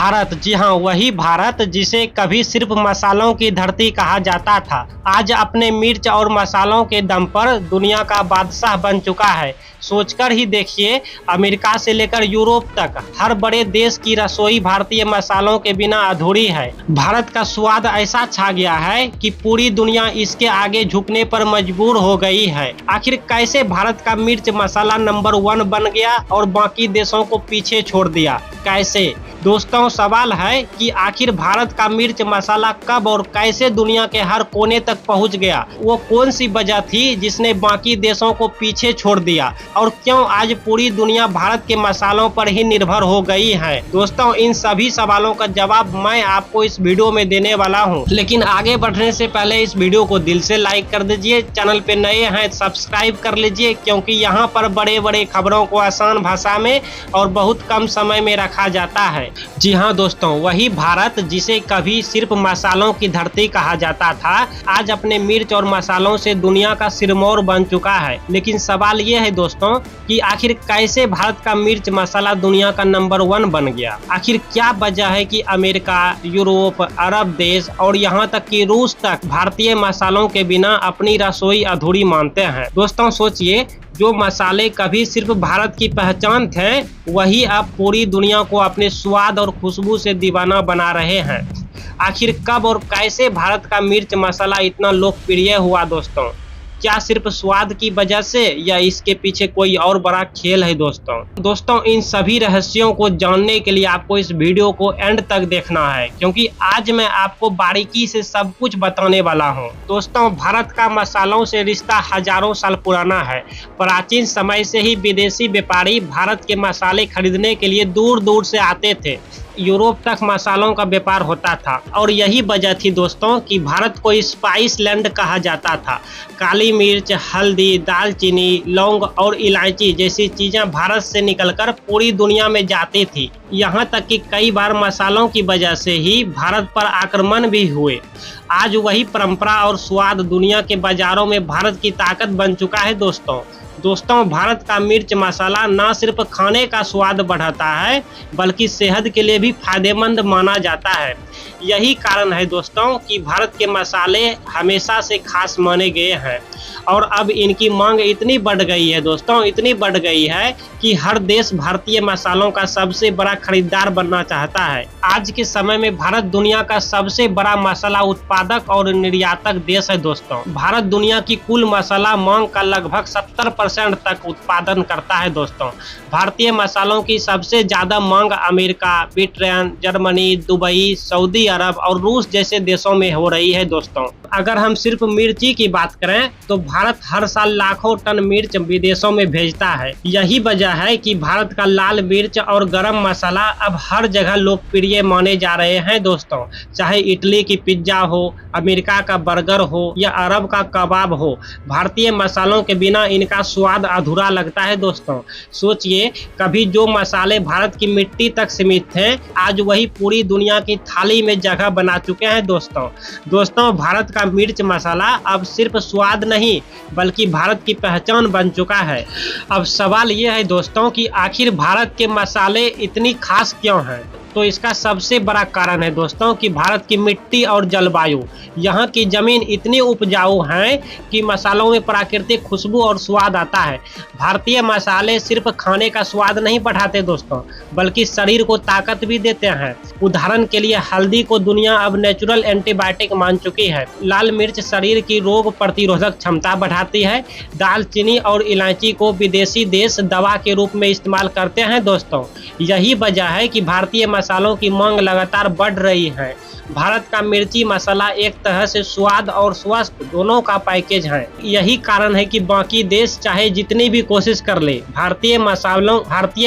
भारत, जी हाँ, वही भारत जिसे कभी सिर्फ मसालों की धरती कहा जाता था, आज अपने मिर्च और मसालों के दम पर दुनिया का बादशाह बन चुका है। सोचकर ही देखिए, अमेरिका से लेकर यूरोप तक हर बड़े देश की रसोई भारतीय मसालों के बिना अधूरी है। भारत का स्वाद ऐसा छा गया है कि पूरी दुनिया इसके आगे झुकने पर मजबूर हो गई है। आखिर कैसे भारत का मिर्च मसाला नंबर 1 बन गया और बाकी देशों को पीछे छोड़ दिया? कैसे? दोस्तों, सवाल है कि आखिर भारत का मिर्च मसाला कब और कैसे दुनिया के हर कोने तक पहुंच गया? वो कौन सी वजह थी जिसने बाकी देशों को पीछे छोड़ दिया और क्यों आज पूरी दुनिया भारत के मसालों पर ही निर्भर हो गई है? दोस्तों, इन सभी सवालों का जवाब मैं आपको इस वीडियो में देने वाला हूं। लेकिन आगे बढ़ने से पहले इस वीडियो को दिल से लाइक कर दीजिए, चैनल पे नए हैं सब्सक्राइब कर लीजिए, क्योंकि यहाँ पर बड़े बड़े खबरों को आसान भाषा में और बहुत कम समय में रखा जाता है। जी हाँ दोस्तों, वही भारत जिसे कभी सिर्फ मसालों की धरती कहा जाता था, आज अपने मिर्च और मसालों से दुनिया का सिरमौर बन चुका है। लेकिन सवाल ये है दोस्तों कि आखिर कैसे भारत का मिर्च मसाला दुनिया का नंबर 1 बन गया? आखिर क्या वजह है कि अमेरिका, यूरोप, अरब देश और यहाँ तक कि रूस तक भारतीय मसालों के बिना अपनी रसोई अधूरी मानते हैं? दोस्तों सोचिए, जो मसाले कभी सिर्फ भारत की पहचान थे, वही अब पूरी दुनिया को अपने स्वाद और खुशबू से दीवाना बना रहे हैं। आखिर कब और कैसे भारत का मिर्च मसाला इतना लोकप्रिय हुआ दोस्तों? क्या सिर्फ स्वाद की वजह से या इसके पीछे कोई और बड़ा खेल है दोस्तों? इन सभी रहस्यों को जानने के लिए आपको इस वीडियो को एंड तक देखना है, क्योंकि आज मैं आपको बारीकी से सब कुछ बताने वाला हूं। दोस्तों, भारत का मसालों से रिश्ता हजारों साल पुराना है। प्राचीन समय से ही विदेशी व्यापारी भारत के मसाले खरीदने के लिए दूर दूर से आते थे। यूरोप तक मसालों का व्यापार होता था और यही वजह थी दोस्तों कि भारत को स्पाइस लैंड कहा जाता था। काली मिर्च, हल्दी, दालचीनी, लौंग और इलायची जैसी चीजें भारत से निकलकर पूरी दुनिया में जाती थी। यहाँ तक कि कई बार मसालों की वजह से ही भारत पर आक्रमण भी हुए। आज वही परंपरा और स्वाद दुनिया के बाजारों में भारत की ताकत बन चुका है दोस्तों, भारत का मिर्च मसाला न सिर्फ खाने का स्वाद बढ़ाता है, बल्कि सेहत के लिए भी फायदेमंद माना जाता है। यही कारण है दोस्तों कि भारत के मसाले हमेशा से खास माने गए हैं और अब इनकी मांग इतनी बढ़ गई है दोस्तों, इतनी बढ़ गई है कि हर देश भारतीय मसालों का सबसे बड़ा खरीदार बनना चाहता है। आज के समय में भारत दुनिया का सबसे बड़ा मसाला उत्पादक और निर्यातक देश है दोस्तों। भारत दुनिया की कुल मसाला मांग का लगभग 70% तक उत्पादन करता है दोस्तों। भारतीय मसालों की सबसे ज्यादा मांग America, Britain, Germany, Dubai, Saudi Arab और रूस जैसे देशों में हो रही है दोस्तों। अगर हम सिर्फ मिर्ची की बात करें तो भारत हर साल लाखों टन मिर्च विदेशों में भेजता है। यही वजह है कि भारत का लाल मिर्च और गरम मसाला अब हर जगह लोकप्रिय माने जा रहे हैं दोस्तों। चाहे इटली की पिज्जा हो, अमेरिका का बर्गर हो या अरब का कबाब हो, भारतीय मसालों के बिना इनका स्वाद अधूरा लगता है दोस्तों। सोचिए, कभी जो मसाले भारत की मिट्टी तक सीमित थे, आज वही पूरी दुनिया की थाली में जगह बना चुके हैं दोस्तों, भारत का मिर्च मसाला अब सिर्फ स्वाद नहीं बल्कि भारत की पहचान बन चुका है। अब सवाल यह है दोस्तों कि आखिर भारत के मसाले इतनी खास क्यों हैं? तो इसका सबसे बड़ा कारण है दोस्तों कि भारत की मिट्टी और जलवायु। यहाँ की जमीन इतनी उपजाऊ है कि मसालों में प्राकृतिक खुशबू और स्वाद आता है। भारतीय मसाले सिर्फ खाने का स्वाद नहीं बढ़ाते दोस्तों, बल्कि शरीर को ताकत भी देते हैं। उदाहरण के लिए हल्दी को दुनिया अब नेचुरल एंटीबायोटिक मान चुकी है। लाल मिर्च शरीर की रोग प्रतिरोधक क्षमता बढ़ाती है। दालचीनी और इलायची को विदेशी देश दवा के रूप में इस्तेमाल करते हैं दोस्तों। यही वजह है कि भारतीय मसालों की मांग लगातार बढ़ रही है। भारत का मिर्ची मसाला एक तरह से स्वाद और स्वास्थ्य दोनों का पैकेज है। यही कारण है कि बाकी देश चाहे जितनी भी कोशिश कर ले, भारतीय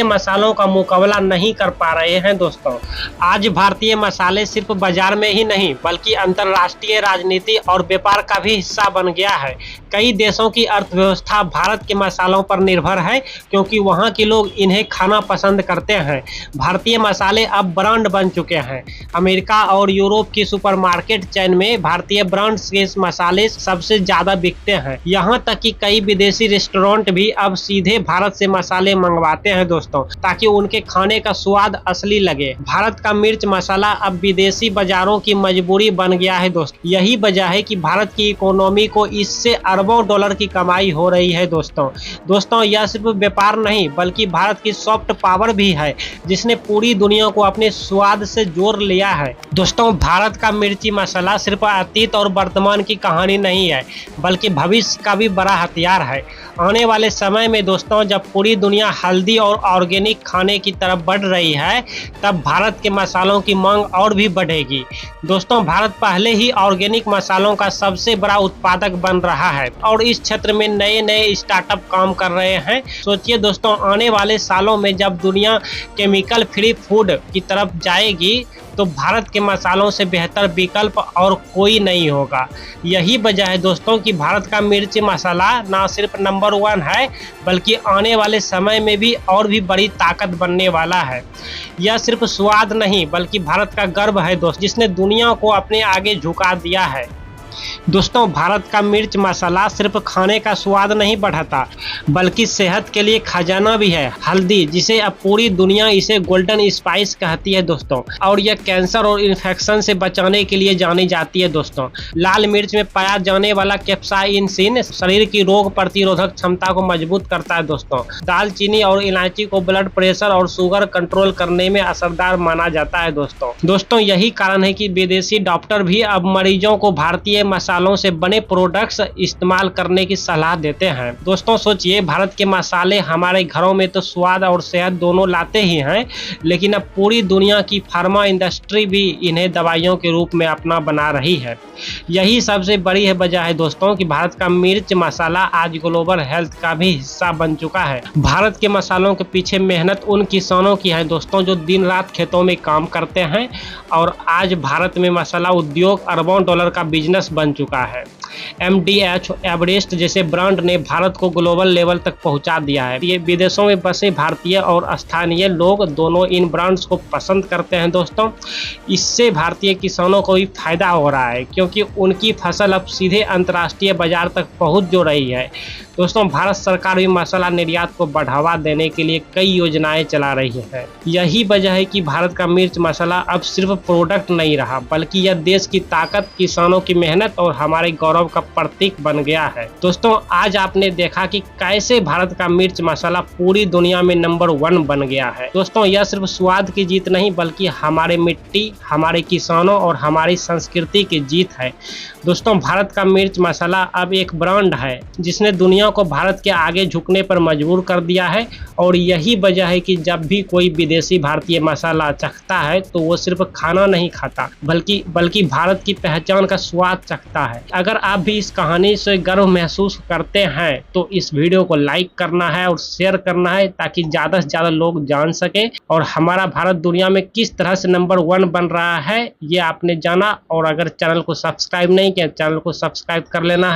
मसालों का मुकाबला नहीं कर पा रहे हैं दोस्तों। आज भारतीय मसाले सिर्फ बाजार में ही नहीं बल्कि अंतर्राष्ट्रीय राजनीति और व्यापार का भी हिस्सा बन गया है। कई देशों की अर्थव्यवस्था भारत के मसालों पर निर्भर है, क्योंकि वहाँ के लोग इन्हें खाना पसंद करते हैं। भारतीय मसाले अब ब्रांड बन चुके हैं। अमेरिका और यूरोप यूरोप की सुपरमार्केट चैन में भारतीय ब्रांड्स के मसाले सबसे ज्यादा बिकते हैं। यहाँ तक कि कई विदेशी रेस्टोरेंट भी अब सीधे भारत से मसाले मंगवाते हैं दोस्तों, ताकि उनके खाने का स्वाद असली लगे। भारत का मिर्च मसाला अब विदेशी बाजारों की मजबूरी बन गया है दोस्तों। यही वजह है कि भारत की इकोनॉमी को इससे अरबों डॉलर की कमाई हो रही है दोस्तों। यह सिर्फ व्यापार नहीं बल्कि भारत की सॉफ्ट पावर भी है, जिसने पूरी दुनिया को अपने स्वाद से जोड़ लिया है। दोस्तों, भारत का मिर्ची मसाला सिर्फ अतीत और वर्तमान की कहानी नहीं है, बल्कि भविष्य का भी बड़ा हथियार है। आने वाले समय में दोस्तों, जब पूरी दुनिया हल्दी और ऑर्गेनिक खाने की तरफ बढ़ रही है, तब भारत के मसालों की मांग और भी बढ़ेगी। दोस्तों, भारत पहले ही ऑर्गेनिक मसालों का सबसे बड़ा उत्पादक बन रहा है और इस क्षेत्र में नए नए स्टार्टअप काम कर रहे हैं। सोचिए दोस्तों, आने वाले सालों में जब दुनिया केमिकल फ्री फूड की तरफ जाएगी, तो भारत के मसालों से बेहतर विकल्प और कोई नहीं होगा। यही वजह है दोस्तों कि भारत का मिर्च मसाला ना सिर्फ नंबर 1 है, बल्कि आने वाले समय में भी और भी बड़ी ताकत बनने वाला है। यह सिर्फ स्वाद नहीं बल्कि भारत का गर्व है दोस्त, जिसने दुनिया को अपने आगे झुका दिया है। दोस्तों, भारत का मिर्च मसाला सिर्फ खाने का स्वाद नहीं बढ़ाता, बल्कि सेहत के लिए खजाना भी है। हल्दी, जिसे अब पूरी दुनिया इसे गोल्डन स्पाइस कहती है दोस्तों, और यह कैंसर और इन्फेक्शन से बचाने के लिए जानी जाती है दोस्तों। लाल मिर्च में पाया जाने वाला कैप्साइसिन शरीर की रोग प्रतिरोधक क्षमता को मजबूत करता है दोस्तों। दालचीनी और इलायची को ब्लड प्रेशर और शुगर कंट्रोल करने में असरदार माना जाता है दोस्तों। यही कारण है कि विदेशी डॉक्टर भी अब मरीजों को भारतीय मसालों से बने प्रोडक्ट्स इस्तेमाल करने की सलाह देते हैं। दोस्तों, सोचिए, भारत के मसाले हमारे घरों में तो स्वाद और सेहत दोनों लाते ही हैं, लेकिन अब पूरी दुनिया की फार्मा इंडस्ट्री भी इन्हें दवाइयों के रूप में अपना बना रही है। यही सबसे बड़ी वजह है दोस्तों कि भारत का मिर्च मसाला आज ग्लोबल हेल्थ का भी हिस्सा बन चुका है। भारत के मसालों के पीछे मेहनत उन किसानों की है दोस्तों, जो दिन रात खेतों में काम करते हैं, और आज भारत में मसाला उद्योग अरबों डॉलर का बिजनेस बन चुका है। MDH एवरेस्ट जैसे ब्रांड ने भारत को ग्लोबल लेवल तक पहुंचा दिया है। ये विदेशों में बसे भारतीय और स्थानीय लोग दोनों इन ब्रांड्स को पसंद करते हैं दोस्तों। इससे भारतीय किसानों को भी फायदा हो रहा है, क्योंकि उनकी फसल अब सीधे अंतर्राष्ट्रीय बाजार तक पहुंच जो रही है। दोस्तों, भारत सरकार भी मसाला निर्यात को बढ़ावा देने के लिए कई योजनाएं चला रही है। यही वजह है कि भारत का मिर्च मसाला अब सिर्फ प्रोडक्ट नहीं रहा, बल्कि यह देश की ताकत, किसानों की मेहनत और हमारे गौरव का प्रतीक बन गया है। दोस्तों, आज आपने देखा कि कैसे भारत का मिर्च मसाला पूरी दुनिया में नंबर 1 बन गया है। दोस्तों, यह सिर्फ स्वाद की जीत नहीं बल्कि हमारे मिट्टी, हमारे किसानों और हमारी संस्कृति की जीत है। दोस्तों, भारत का मिर्च मसाला अब एक ब्रांड है, जिसने दुनिया को भारत के आगे झुकने पर मजबूर कर दिया है, और यही वजह है कि जब भी कोई विदेशी भारतीय मसाला चखता है, तो वो सिर्फ खाना नहीं खाता, बल्कि भारत की पहचान का स्वाद चखता है। अगर आप भी इस कहानी से गर्व महसूस करते हैं, तो इस वीडियो को लाइक करना है और शेयर करना है, ताकि ज्यादा से ज्यादा लोग जान सके और हमारा भारत दुनिया में किस तरह से नंबर 1 बन रहा है, ये आपने जाना। और अगर चैनल को सब्सक्राइब नहीं किया, चैनल को सब्सक्राइब कर लेना है।